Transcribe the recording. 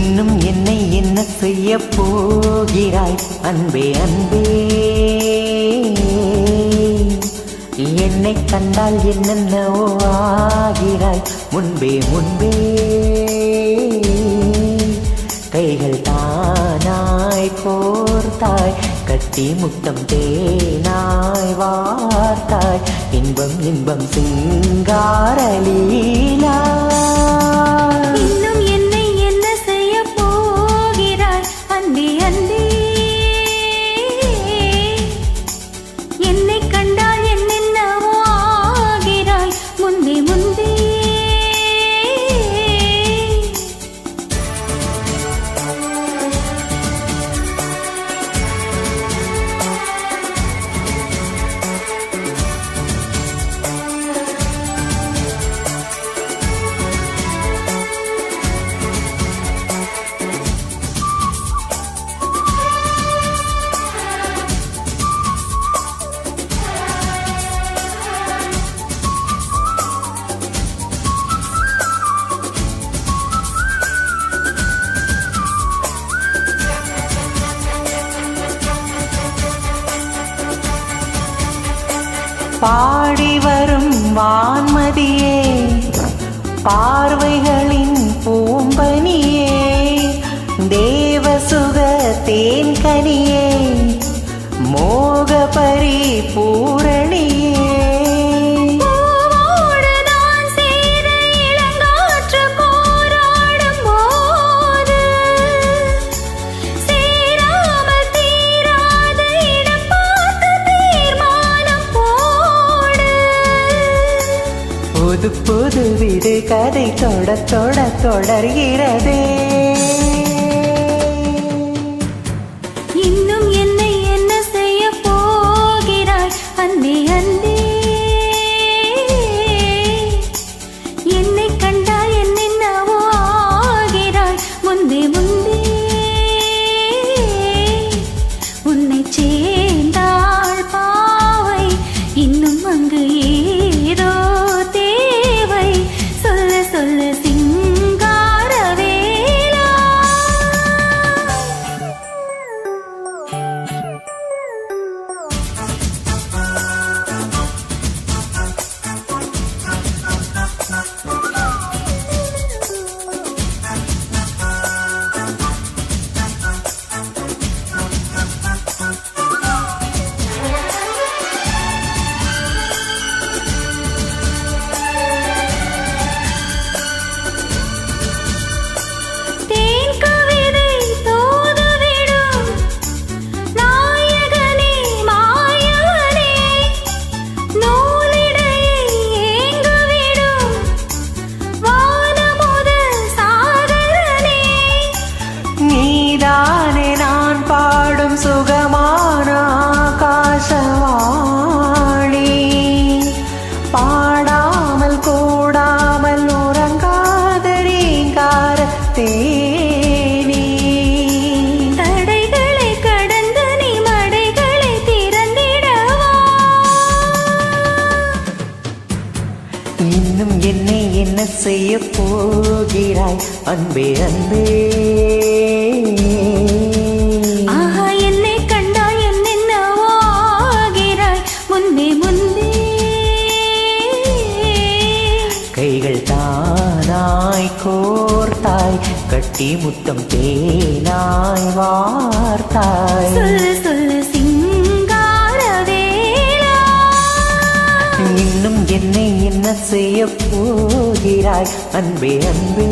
இன்னும் என்னை என்ன செய்ய போகிறாய் அன்பே அன்பே. என்னை கண்டால் என்னென்னவோ ஆகிறாய் முன்பே முன்பே. கைகள் தானாய் கோர்த்தாய் கட்டி முத்தம் தேனாய் வார்த்தாய் இன்பம் இன்பம் சிங்கார லீலா. இன்னும் என்னை என்ன செய்ய போகிறாய் அன்பே அன்பே. என்னை கண்டால் என்னென்னவோ ஆகிறாய் முன்பே முன்பே. பாடி வரும் வான்மதியே பார்வைகளின் பூம்பனியே தேவசுக தேன்கனியே மோக பரிபூரணியே. புது புது விடு கதை தொட தொட தொடர்கிறதே. இன்னும் என்னை என்ன செய்ய போகிறாய் அன்பே அன்பே. என்னை கண்டால் என்னென்னவோ ஆகிறாய் முன்பே முன்பே. உன்னை சேர்ந்தாள் பாவை இன்னும் அங்கு ஏதோ தேவை சொல்ல சொல்ல சிங்கார வேளா. சுகமான ஆகாசவாணி பாடாமல் கூடாமல் உறங்காத ரீங்கார தேனி. தடைகளை கடந்து நீ மடைகளை திறந்திடவா. இன்னும் என்னை என்ன செய்ய போகிறாய் அன்பே அன்பே. கைகள் தானாய் கோர்த்தாய் கட்டி முத்தம் தேனாய் வார்த்தாய் சொல்ல சொல்ல சிங்கார வேளா. இன்னும் என்னை என்ன செய்ய போகிறாய் அன்பே அன்பே.